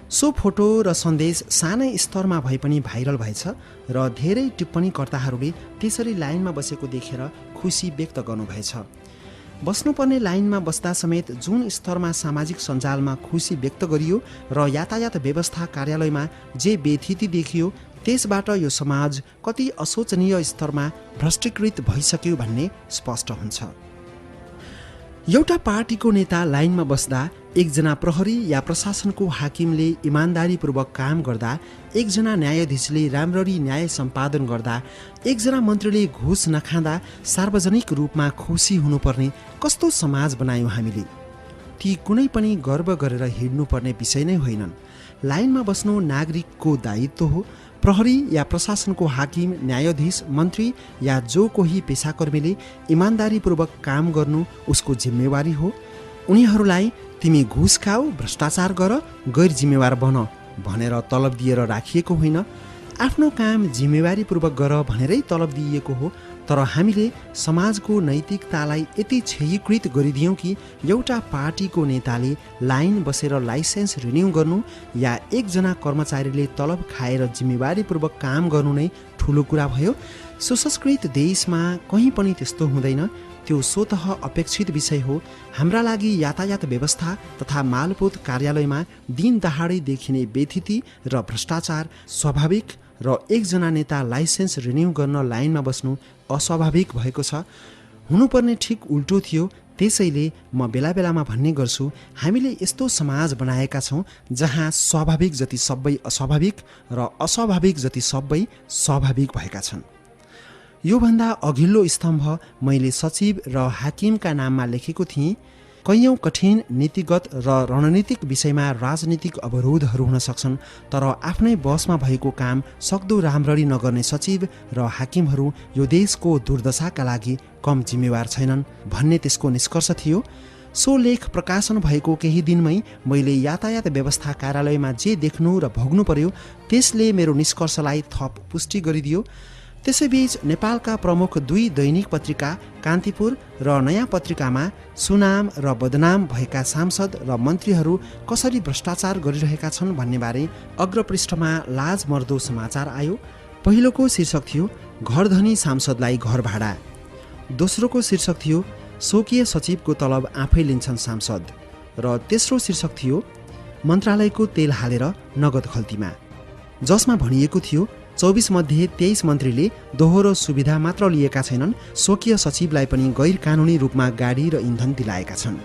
सो फोटो र सन्देश सानै स्तरमा भए पनि भाइरल भएछ र धेरै टिप्पणीकर्ताहरूले त्यसरी लाइनमा बसेको देखेर खुसी व्यक्त गर्नुभएछ। बस्नुपर्ने लाइनमा बस्दा समेत जुन स्तरमा सामाजिक सञ्जालमा खुसी व्यक्त गरियो र यातायात व्यवस्था कार्यालयमा जे बेथिति देखियो, त्यसबाट यो समाज कति अशोचनीय स्तरमा भ्रष्टीकृत भइसक्यो भन्ने स्पष्ट हुन्छ। एउटा पार्टीको नेता लाइनमा बस्दा, एकजना प्रहरी या प्रशासनको हाकिमले इमान्दारीपूर्वक काम गर्दा, एकजना न्यायाधीशले राम्ररी न्याय सम्पादन गर्दा, एकजना मन्त्रीले घुस नखाँदा सार्वजनिक रूपमा खुसी हुनुपर्ने कस्तो समाज बनायौँ हामीले? ती कुनै पनि गर्व गरेर हिँड्नुपर्ने विषय नै होइनन्। लाइनमा बस्नु नागरिकको दायित्व हो। प्रहरी या प्रशासनको हाकिम, न्यायाधीश, मन्त्री या जो कोही पेसाकर्मीले इमान्दारीपूर्वक काम गर्नु उसको जिम्मेवारी हो। उनीहरूलाई तिमी घुस खाऊ, भ्रष्टाचार गर, गैर जिम्मेवार बन भनेर तलब दिएर राखिएको होइन। आफ्नो काम जिम्मेवारीपूर्वक गर भनेरै तलब दिइएको हो। तर हामीले समाजको नैतिकतालाई यति क्षयीकृत गरिदियौँ कि एउटा पार्टीको नेताले लाइन बसेर लाइसेन्स रिन्यू गर्नु या एकजना कर्मचारीले तलब खाएर जिम्मेवारीपूर्वक काम गर्नु नै ठुलो कुरा भयो। सुसंस्कृत देशमा कहीँ पनि त्यस्तो हुँदैन। त्यो स्वतः अपेक्षित विषय हो। हाम्रा लागि यातायात व्यवस्था तथा मालपोत कार्यालयमा दिन दहाडै देखिने बेथिति र भ्रष्टाचार स्वाभाविक र एकजना नेता लाइसेन्स रिन्यू गर्न लाइनमा बस्नु अस्वाभाविक भएको छ। हुनुपर्ने ठिक उल्टो थियो। त्यसैले म बेला बेलामा भन्ने गर्छु, हामीले यस्तो समाज बनाएका छौँ जहाँ स्वाभाविक जति सबै अस्वाभाविक र अस्वाभाविक जति सबै स्वाभाविक भएका छन्। योभन्दा अघिल्लो स्तम्भ मैले सचिव र हाकिमका नाममा लेखेको थिएँ। कैयौँ कठिन नीतिगत र रणनीतिक विषयमा राजनीतिक अवरोधहरू हुन सक्छन्, तर आफ्नै बसमा भएको काम सक्दो राम्ररी नगर्ने सचिव र हाकिमहरू यो देशको दुर्दशाका लागि कम जिम्मेवार छैनन् भन्ने त्यसको निष्कर्ष थियो। सो लेख प्रकाशन भएको केही दिनमै मैले यातायात व्यवस्था कार्यालयमा जे देख्नु र भोग्नु पर्यो त्यसले मेरो निष्कर्षलाई थप पुष्टि गरिदियो। त्यसैबीच नेपालका प्रमुख 2 दैनिक पत्रिका कान्तिपुर र नयाँ पत्रिकामा सुनाम र बदनाम भएका सांसद र मन्त्रीहरू कसरी भ्रष्टाचार गरिरहेका छन् भन्नेबारे अग्रपृष्ठमा लाजमर्दो समाचार आयो। पहिलोको शीर्षक थियो घरधनी सांसदलाई घर भाडा। दोस्रोको शीर्षक थियो स्वकीय सचिवको तलब आफै लिन्छन् सांसद र तेस्रो शीर्षक थियो मन्त्रालयको तेल हालेर नगद खल्तीमा, जसमा भनिएको थियो 24 मध्ये 23 मन्त्रीले दोहोरो सुविधा मात्र लिएका छैनन्, स्वकीय सचिवलाई पनि गैर कानुनी रूपमा गाडी र इन्धन दिलाएका छन्।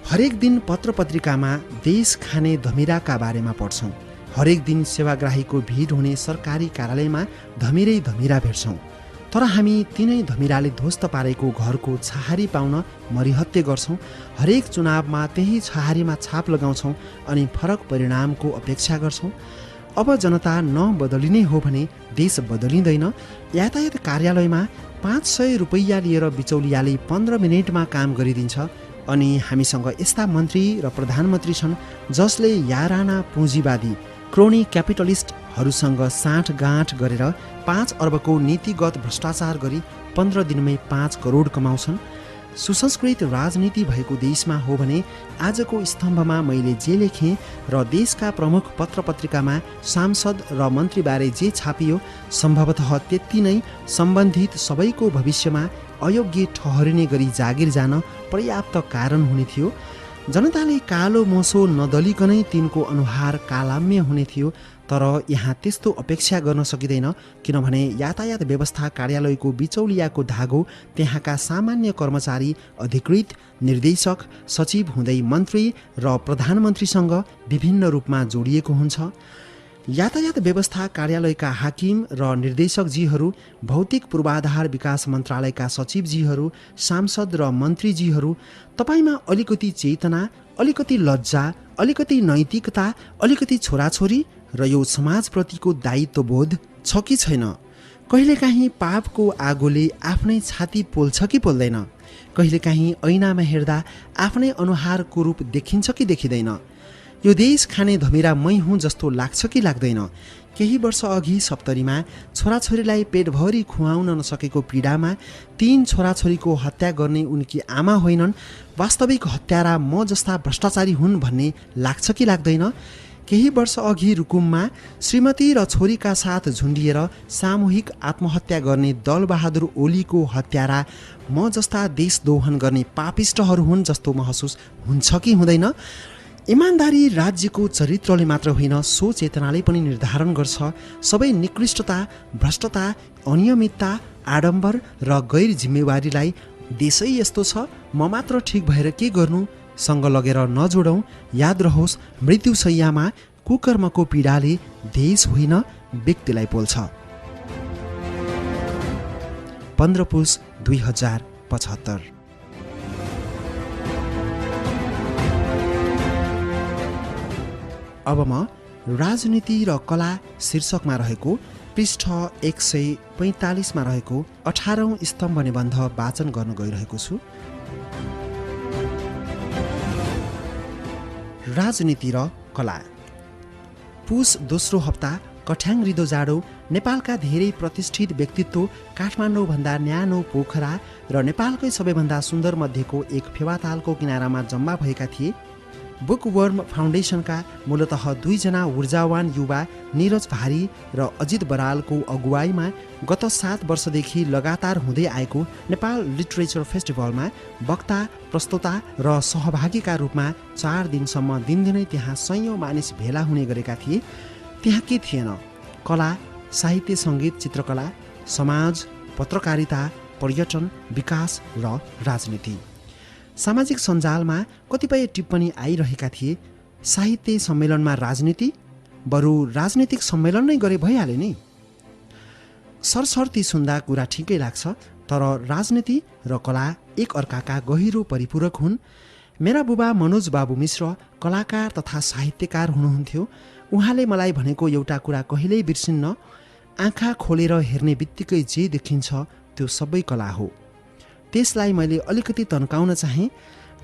हरेक दिन पत्र पत्रिकामा देश खाने धमिराका बारेमा पढ्छौँ। हरेक दिन सेवाग्राहीको भिड हुने सरकारी कार्यालयमा धमिरै धमिरा भेट्छौँ। तर हामी तिनै धमिराले ध्वस्त पारेको घरको छहारी पाउन मरिहत्ते गर्छौँ। हरेक चुनावमा त्यही छहारीमा छाप लगाउँछौँ अनि फरक परिणामको अपेक्षा गर्छौँ। अब जनता नबदलिने हो भने देश बदलिँदैन। यातायात कार्यालयमा 500 रुपैयाँ लिएर बिचौलियाले 15 मिनेटमा काम गरिदिन्छ अनि हामीसँग यस्ता मन्त्री र प्रधानमन्त्री छन् जसले याराना पुँजीवादी क्रोनी क्यापिटलिस्टहरूसँग साँठगाँठ गरेर 5 अर्बको नीतिगत भ्रष्टाचार गरी 15 दिनमै 5 करोड कमाउँछन्। सुसंस्कृत राजनीति भएको देशमा हो भने आजको स्तम्भमा मैले जे लेखेँ र देशका प्रमुख पत्र पत्रिकामा सांसद र मन्त्रीबारे जे छापियो सम्भवतः त्यति नै सम्बन्धित सबैको भविष्यमा अयोग्य ठहरिने गरी जागिर जान पर्याप्त कारण हुने थियो। जनताले कालो मोसो नदलिकनै तिनको अनुहार कालाम्य हुने थियो। तर यहाँ त्यस्तो अपेक्षा गर्न सकिँदैन किनभने यातायात व्यवस्था कार्यालयको बिचौलियाको धागो त्यहाँका सामान्य कर्मचारी, अधिकृत, निर्देशक, सचिव हुँदै मन्त्री र प्रधानमन्त्रीसँग विभिन्न रूपमा जोडिएको हुन्छ। यातायात व्यवस्था कार्यालयका हाकिम र निर्देशकजीहरू, भौतिक पूर्वाधार विकास मन्त्रालयका सचिवजीहरू, सांसद र मन्त्रीजीहरू, तपाईमा अलिकति चेतना, अलिकति लज्जा, अलिकति नैतिकता, अलिकति छोराछोरी र यो समाजप्रतिको दायित्वबोध छ कि छैन? कहिलेकाहीँ पापको आगोले आफ्नै छाती पोल्छ कि पोल्दैन? कहिलेकाहीँ ऐनामा हेर्दा आफ्नै अनुहारको रूप देखिन्छ कि देखिँदैन? यो देश खाने धमिरा मै हुँ जस्तो लाग्छ कि लाग्दैन? केही वर्ष अघि सप्तरीमा छोराछोरीलाई पेटभरि खुवाउन नसकेको पीडामा 3 छोराछोरीको हत्या गर्ने उनकी आमा होइनन्, वास्तविक हत्यारा म जस्ता भ्रष्टाचारी हुन् भन्ने लाग्छ कि लाग्दैन? केही वर्ष अघि रुकुममा श्रीमती र छोरीका साथ झुन्डिएर सामूहिक आत्महत्या गर्ने दलबहादुर ओलीको हत्यारा म जस्ता देशद्रोहन गर्ने पापिष्टहरू हुन् जस्तो महसुस हुन्छ कि हुँदैन? इमान्दारी राज्यको चरित्रले मात्र होइन, सो चेतनाले पनि निर्धारण गर्छ। सबै निकृष्टता, भ्रष्टता, अनियमितता, आडम्बर र गैर जिम्मेवारीलाई देशै यस्तो छ, म मात्र ठिक भएर के गर्नु सँग लगेर नजोडौँ। याद रहोस्, मृत्युशैयामा कुकर्मको पीडाले देश होइन व्यक्तिलाई पोल्छ। 15 पुस 2075। अब म राजनीति र कला शीर्षकमा रहेको पृष्ठ 145 मा रहेको 18औं स्तम्भ निबन्ध वाचन गर्न गइरहेको छु। राजनीति र कला। पुस दोस्रो हप्ता कठ्याङ रिदो जाडो नेपालका धेरै प्रतिष्ठित व्यक्तित्व काठमाडौँभन्दा न्यानो पोखरा र नेपालकै सबैभन्दा सुन्दर मध्येको एक फेवातालको किनारामा जम्मा भएका थिए। बुकवर्म फाउन्डेसनका मूलतः 2 जना ऊर्जावान युवा निरज भारी र अजित बरालको अगुवाईमा गत 7 वर्षदेखि लगातार हुँदै आएको नेपाल लिटरेचर फेस्टिभलमा वक्ता, प्रस्तोता र सहभागीका रूपमा 4 दिनसम्म दिनदिनै त्यहाँ सयौं मानिस भेला हुने गरेका थिए। त्यहाँ के थिएन? कला, साहित्य, सङ्गीत, चित्रकला, समाज, पत्रकारिता, पर्यटन, विकास र राजनीति। सामाजिक सञ्जालमा कतिपय टिप्पणी आइरहेका थिए, साहित्य सम्मेलनमा राजनीति, बरु राजनीतिक सम्मेलन नै गरे भइहाले नि। सरसर्ती सुन्दा कुरा ठिकै लाग्छ, तर राजनीति र कला एक अर्काका गहिरो परिपूरक हुन्। मेरा बुबा मनोज बाबु मिश्र कलाकार तथा साहित्यकार हुनुहुन्थ्यो। उहाँले मलाई भनेको एउटा कुरा कहिल्यै बिर्सिन्न, आँखा खोलेर हेर्ने बित्तिकै जे देखिन्छ त्यो सबै कला हो। त्यसलाई मैले अलिकति तन्काउन चाहेँ।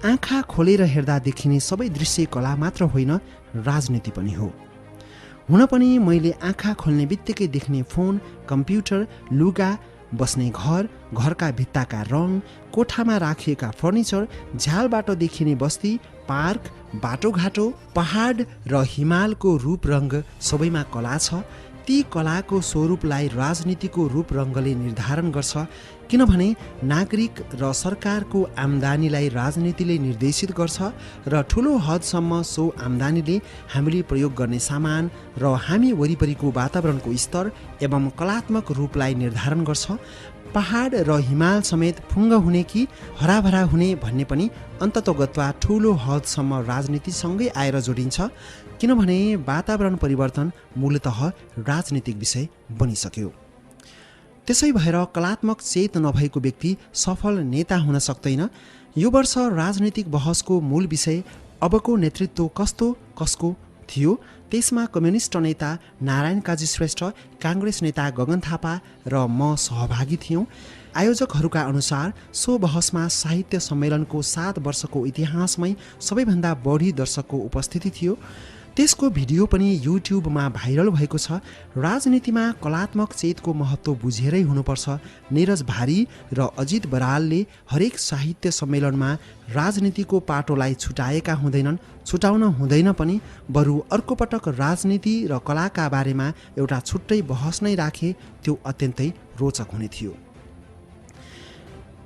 आँखा खोलेर हेर्दा देखिने सबै दृश्य कला मात्र होइन, राजनीति पनि हो। हुन पनि मैले आँखा खोल्ने बित्तिकै देख्ने फोन, कम्प्युटर, लुगा, बस्ने घर, घरका भित्ताका रङ, कोठामा राखिएका फर्निचर, झ्यालबाट देखिने बस्ती, पार्क, बाटोघाटो, पहाड र हिमालको रूपरङ्ग सबैमा कला छ। ती कलाको स्वरूपलाई राजनीतिको रूपरङ्गले निर्धारण गर्छ, किनभने नागरिक र सरकारको आम्दानीलाई राजनीतिले निर्देशित गर्छ र ठुलो हदसम्म सो आम्दानीले हामीले प्रयोग गर्ने सामान र हामी वरिपरिको वातावरणको स्तर एवं कलात्मक रूपलाई निर्धारण गर्छ। पहाड र हिमाल समेत फुङ्ग हुने कि हराभरा हुने भन्ने पनि अन्ततोगत्वा ठुलो हदसम्म राजनीतिसँगै आएर जोडिन्छ, किनभने वातावरण परिवर्तन मूलतः राजनीतिक विषय बनिसक्यो। त्यसै भएर कलात्मक चेत नभएको व्यक्ति सफल नेता हुन सक्दैन। यो वर्ष राजनीतिक बहसको मूल विषय अबको नेतृत्व कसको थियो। त्यसमा कम्युनिस्ट नेता नारायण काजी श्रेष्ठ, काङ्ग्रेस नेता गगन थापा र म सहभागी थियौँ। आयोजकहरूका अनुसार सो बहसमा साहित्य सम्मेलनको 7 वर्षको इतिहासमै सबैभन्दा बढी दर्शकको उपस्थिति थियो। त्यसको भिडियो पनि युट्युबमा भाइरल भएको छ। राजनीतिमा कलात्मक चेतको महत्त्व बुझेरै हुनुपर्छ। नीरज भारी र अजित बरालले हरेक साहित्य सम्मेलनमा राजनीतिको पाटोलाई छुटाउन हुँदैन पनि, बरु अर्को पटक राजनीति र कलाका बारेमा एउटा छुट्टै बहस नै राखे त्यो अत्यन्तै रोचक हुने थियो।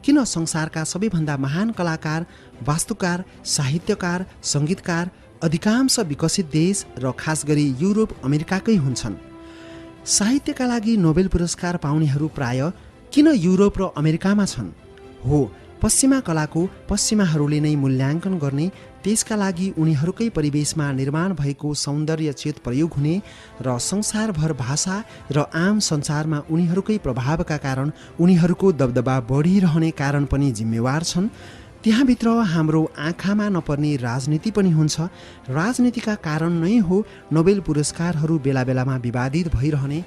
किन संसारका सबैभन्दा महान कलाकार, वास्तुकार, साहित्यकार, सङ्गीतकार अधिकांश विकसित देश र खास गरी युरोप अमेरिकाकै हुन्छन्? साहित्यका लागि नोबेल पुरस्कार पाउनेहरू प्राय किन युरोप र अमेरिकामा छन्? हो, पश्चिमा कलाको पश्चिमाहरूले नै मूल्याङ्कन गर्ने, त्यसका लागि उनीहरूकै परिवेशमा निर्माण भएको सौन्दर्य चेत प्रयोग हुने र संसारभर भाषा र आम सञ्चारमा उनीहरूकै प्रभावका कारण उनीहरूको दबदबा बढिरहने कारण पनि जिम्मेवार छन्। त्यहाँभित्र हाम्रो आँखामा नपर्ने राजनीति पनि हुन्छ। राजनीतिका कारण नै हो नोबेल पुरस्कारहरू बेला बेलामा विवादित भइरहने।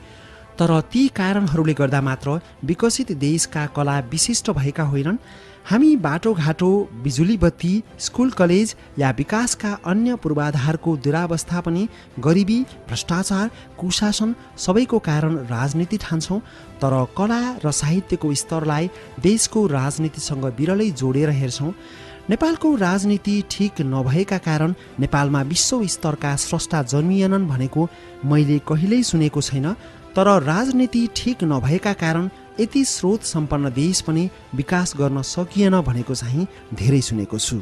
तर ती कारणहरूले गर्दा मात्र विकसित देशका कला विशिष्ट भएका होइनन्। हामी बाटोघाटो, बिजुली बत्ती, स्कुल कलेज या विकासका अन्य पूर्वाधारको दुरावस्था पनि गरिबी, भ्रष्टाचार, कुशासन सबैको कारण राजनीति ठान्छौँ। तर कला र साहित्यको स्तरलाई देशको राजनीतिसँग बिरलै जोडेर हेर्छौँ। नेपालको राजनीति ठिक नभएका कारण नेपालमा विश्व स्तरका स्रष्टा जन्मिएनन् भनेको मैले कहिल्यै सुनेको छैन। तर राजनीति ठिक नभएका कारण यति स्रोत सम्पन्न देश पनि विकास गर्न सकिएन भनेको चाहिँ धेरै सुनेको छु।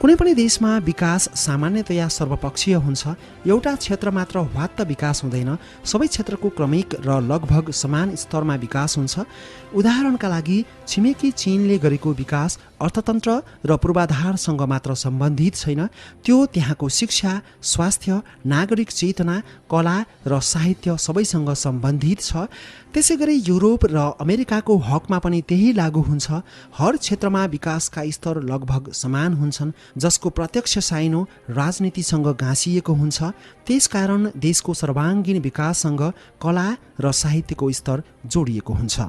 कुनै पनि देशमा विकास सामान्यतया सर्वपक्षीय हुन्छ। एउटा क्षेत्र मात्र हवात्त विकास हुँदैन। सबै क्षेत्रको क्रमिक र लगभग समान स्तरमा विकास हुन्छ। उदाहरणका लागि छिमेकी चीनले गरेको विकास अर्थतन्त्र र पूर्वाधारसँग मात्र सम्बन्धित छैन। त्यो त्यहाँको शिक्षा, स्वास्थ्य, नागरिक चेतना, कला र साहित्य सबैसँग सम्बन्धित छ। त्यसै गरी युरोप र अमेरिकाको हकमा पनि त्यही लागू हुन्छ। हर क्षेत्रमा विकासका स्तर लगभग समान हुन्छन्, जसको प्रत्यक्ष साइनो राजनीतिसँग गाँसिएको हुन्छ। त्यसकारण देशको सर्वाङ्गीण विकाससँग कला र साहित्यको स्तर जोडिएको हुन्छ।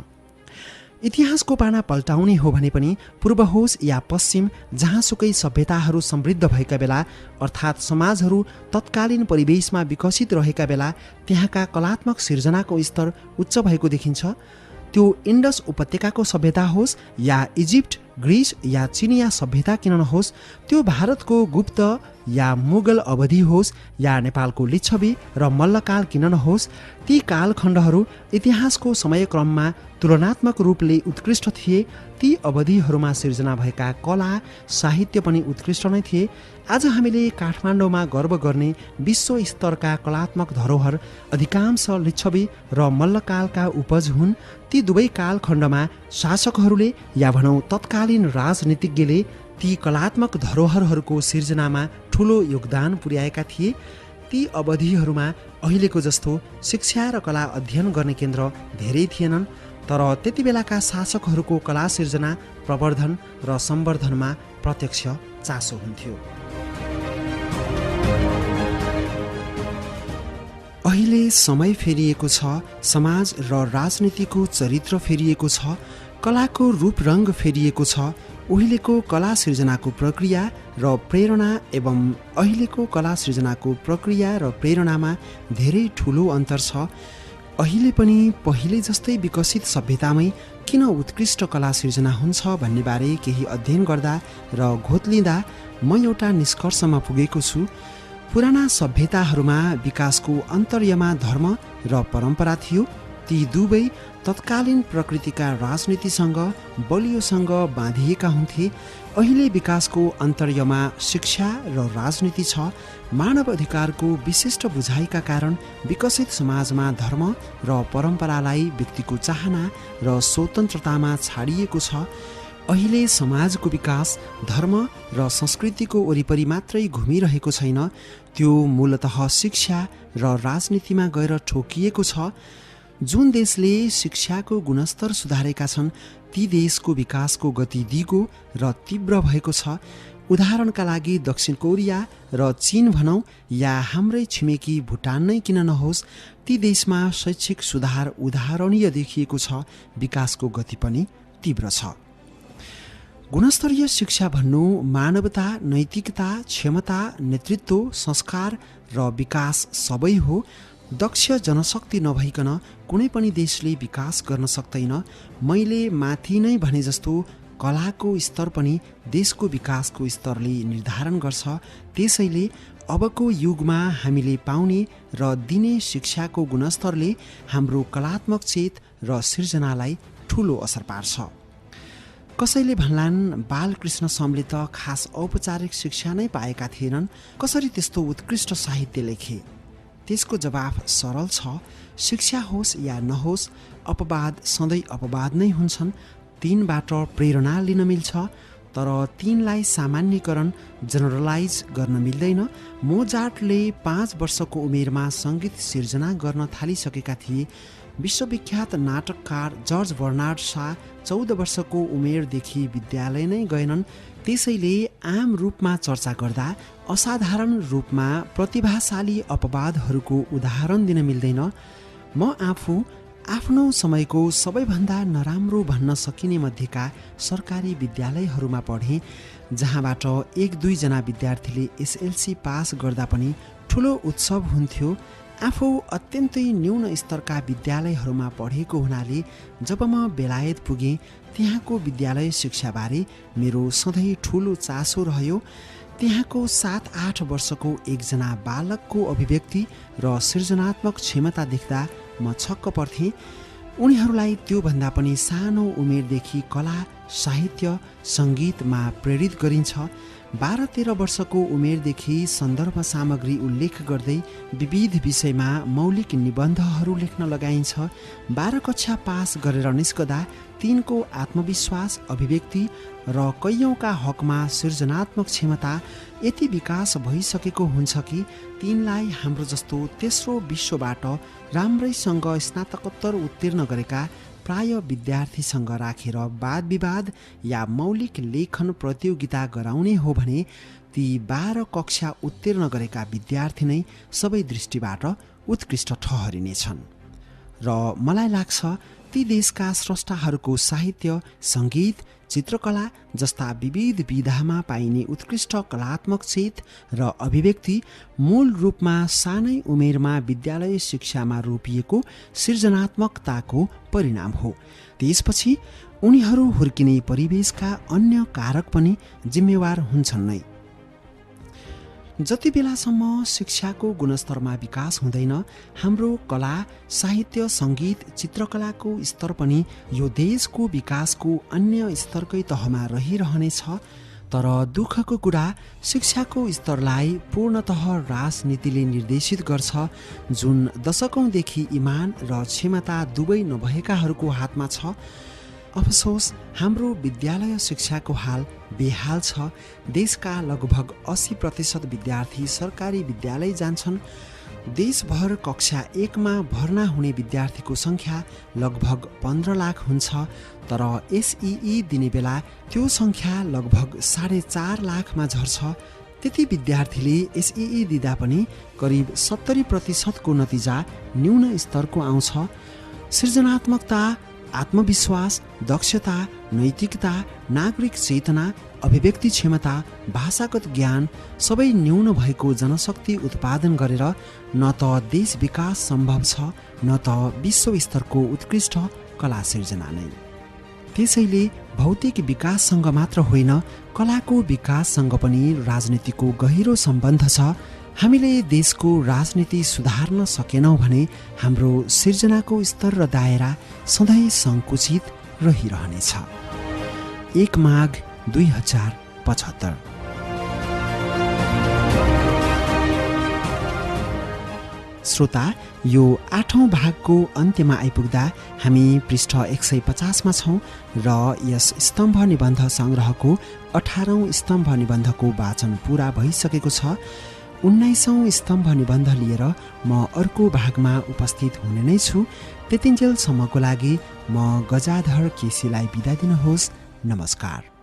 इतिहासको पाना पल्टाउने हो भने पनि पूर्व होस् या पश्चिम, जहाँसुकै सभ्यताहरू समृद्ध भएका बेला अर्थात् समाजहरू तत्कालीन परिवेशमा विकसित रहेका बेला त्यहाँका कलात्मक सिर्जनाको स्तर उच्च भएको देखिन्छ। त्यो इन्डस उपत्यकाको सभ्यता होस् या इजिप्ट, ग्रिस या चिनिया सभ्यता किन नहोस्, त्यो भारतको गुप्त या मुगल अवधि होस् या नेपालको लिच्छवी र मल्लकाल किन नहोस्, ती कालखण्डहरू इतिहासको समयक्रममा तुलनात्मक रूपले उत्कृष्ट थिए। ती अवधिहरूमा सिर्जना भएका कला, साहित्य पनि उत्कृष्ट नै थिए। आज हामीले काठमाडौँमा गर्व गर्ने विश्व स्तरका कलात्मक धरोहर अधिकांश लिच्छवी र मल्लकालका उपज हुन्। ती दुवै कालखण्डमा शासकहरूले या भनौँ तत्कालीन राजनीतिज्ञले ती कलात्मक धरोहरहरूको सिर्जनामा ठुलो योगदान पुर्याएका थिए। ती अवधिहरूमा अहिलेको जस्तो शिक्षा र कला अध्ययन गर्ने केन्द्र धेरै थिएनन्। तर त्यति बेलाका शासकहरूको कला सिर्जना, प्रवर्धन र सम्वर्धनमा प्रत्यक्ष चासो हुन्थ्यो। अहिले समय फेरिएको छ। समाज र राजनीतिको चरित्र फेरिएको छ। कलाको रूप रङ्ग फेरिएको छ। उहिलेको कला सिर्जनाको प्रक्रिया र प्रेरणा एवं अहिलेको कला सिर्जनाको प्रक्रिया र प्रेरणामा धेरै ठुलो अन्तर छ। अहिले पनि पहिले जस्तै विकसित सभ्यतामै किन उत्कृष्ट कला सिर्जना हुन्छ भन्ने बारे केही अध्ययन गर्दा र घोत्लिँदा म एउटा निष्कर्षमा पुगेको छु। पुराना सभ्यताहरूमा विकासको अन्तर्यमा धर्म र परम्परा थियो। ती दुवै तत्कालीन प्रकृतिका राजनीतिसँग बलियोसँग बाँधिएका हुन्थे। अहिले विकासको अन्तर्यमा शिक्षा र राजनीति छ। मानव अधिकारको विशिष्ट बुझाइका कारण विकसित समाजमा धर्म र परम्परालाई व्यक्तिको चाहना र स्वतन्त्रतामा छाडिएको छ। अहिले समाजको विकास धर्म र संस्कृतिको वरिपरि मात्रै घुमिरहेको छैन, त्यो मूलतः शिक्षा र राजनीतिमा गएर ठोकिएको छ। जुन देशले शिक्षाको गुणस्तर सुधारेका छन् ती देशको विकासको गति दिगो र तीव्र भएको छ। उदाहरणका लागि दक्षिण कोरिया र चीन भनौँ या हाम्रै छिमेकी भुटान नै किन नहोस्, ती देशमा शैक्षिक सुधार उदाहरणीय देखिएको छ, विकासको गति पनि तीव्र छ। गुणस्तरीय शिक्षा भन्नु मानवता, नैतिकता, क्षमता, नेतृत्व, संस्कार र विकास सबै हो। दक्ष जनशक्ति नभइकन कुनै पनि देशले विकास गर्न सक्दैन। मैले माथि नै भने जस्तो कलाको स्तर पनि देशको विकासको स्तरले निर्धारण गर्छ। त्यसैले अबको युगमा हामीले पाउने र दिने शिक्षाको गुणस्तरले हाम्रो कलात्मक चेत र सृजनालाई ठूलो असर पार्छ। कसैले भन्लान् बालकृष्ण समले त खास औपचारिक शिक्षा नै पाएका थिएनन्, कसरी त्यस्तो उत्कृष्ट साहित्य लेखे? त्यसको जवाफ सरल छ। शिक्षा होस् या नहोस्, अपवाद सधैँ अपवाद नै हुन्छन्। तीनबाट प्रेरणा लिन मिल्छ, तर तीनलाई सामान्यकरण जनरलाइज गर्न मिल्दैन। मोजार्टले 5 वर्षको उमेरमा सङ्गीत सिर्जना गर्न थालिसकेका थिए। विश्वविख्यात नाटककार जर्ज बर्नार्ड शा 14 वर्षको उमेरदेखि विद्यालय नै गएनन्। त्यसैले आम रूपमा चर्चा गर्दा असाधारण रूपमा प्रतिभाशाली अपवादहरूको उदाहरण दिन मिल्दैन। म आफू आफ्नो समयको सबैभन्दा नराम्रो भन्न सकिने मध्येका सरकारी विद्यालयहरूमा पढेँ, जहाँबाट 1-2 जना विद्यार्थीले एसएलसी पास गर्दा पनि ठुलो उत्सव हुन्थ्यो। आफू अत्यन्तै न्यून स्तरका विद्यालयहरूमा पढेको हुनाले जब म बेलायत पुगेँ, त्यहाँको विद्यालय शिक्षाबारे मेरो सधैँ ठुलो चासो रह्यो। त्यहाँको 7-8 वर्षको एकजना बालकको अभिव्यक्ति र सृजनात्मक क्षमता देख्दा म छक्क पर्थेँ। उनीहरूलाई त्योभन्दा पनि सानो उमेरदेखि कला, साहित्य, सङ्गीतमा प्रेरित गरिन्छ। 12-13 वर्षको उमेरदेखि सन्दर्भ सामग्री उल्लेख गर्दै विविध विषयमा मौलिक निबन्धहरू लेख्न लगाइन्छ। 12 कक्षा पास गरेर निस्कदा तिनको आत्मविश्वास, अभिव्यक्ति र कैयौँका हकमा सृजनात्मक क्षमता यति विकास भइसकेको हुन्छ कि तिनलाई हाम्रो जस्तो तेस्रो विश्वबाट राम्रैसँग स्नातकोत्तर उत्तीर्ण गरेका प्राय विद्यार्थीसँग राखेर वाद विवाद या मौलिक लेखन प्रतियोगिता गराउने हो भने ती 12 कक्षा उत्तीर्ण गरेका विद्यार्थी नै सबै दृष्टिबाट उत्कृष्ट ठहरिनेछन्। र मलाई लाग्छ ती देशका स्रष्टाहरूको साहित्य, सङ्गीत, चित्रकला जस्ता विविध विधामा पाइने उत्कृष्ट कलात्मक चेत र अभिव्यक्ति मूल रूपमा सानै उमेरमा विद्यालय शिक्षामा रोपिएको सृजनात्मकताको परिणाम हो। त्यसपछि उनीहरू हुर्किने परिवेशका अन्य कारक पनि जिम्मेवार हुन्छन् नै। जति बेलासम्म शिक्षाको गुणस्तरमा विकास हुँदैन, हाम्रो कला, साहित्य, सङ्गीत, चित्रकलाको स्तर पनि यो देशको विकासको अन्य स्तरकै तहमा रहिरहनेछ। तर दुःखको कुरा शिक्षाको स्तरलाई पूर्णतः राजनीतिले निर्देशित गर्छ, जुन दशकौँदेखि इमान र क्षमता दुवै नभएकाहरूको हातमा छ। अफसोस हाम्रो विद्यालय शिक्षाको हाल बेहाल छ। देशका लगभग 80% विद्यार्थी सरकारी विद्यालय जान्छन्। देशभर कक्षा 1 मा भर्ना हुने विद्यार्थीको सङ्ख्या लगभग 15 लाख हुन्छ, तर एसईई दिने बेला त्यो सङ्ख्या लगभग 4.5 लाखमा झर्छ। त्यति विद्यार्थीले एसईई दिँदा पनि करिब 70% को नतिजा न्यून स्तरको आउँछ। सृजनात्मकता, आत्मविश्वास, दक्षता, नैतिकता, नागरिक चेतना, अभिव्यक्ति क्षमता, भाषागत ज्ञान सबै न्यून भएको जनशक्ति उत्पादन गरेर न त देश विकास सम्भव छ, न त विश्व स्तरको उत्कृष्ट कला सिर्जना नै। त्यसैले भौतिक विकाससँग मात्र होइन, कलाको विकाससँग पनि राजनीतिको गहिरो सम्बन्ध छ। हामीले देशको राजनीति सुधार्न सकेनौँ भने हाम्रो सिर्जनाको स्तर र दायरा सधैँ सङ्कुचित रहिरहनेछ। 1 माघ 2075। श्रोता, यो 8औं भागको अन्त्यमा आइपुग्दा हामी पृष्ठ 150 मा छौँ र यस स्तम्भ निबन्ध सङ्ग्रहको 18औं स्तम्भ निबन्धको वाचन पूरा भइसकेको छ। 19औं स्तम्भ निबन्ध लिएर म अर्को भागमा उपस्थित हुने नै छु। त्यतिन्जेलसम्मको लागि म गजाधर केसीलाई बिदा दिनुहोस्। नमस्कार।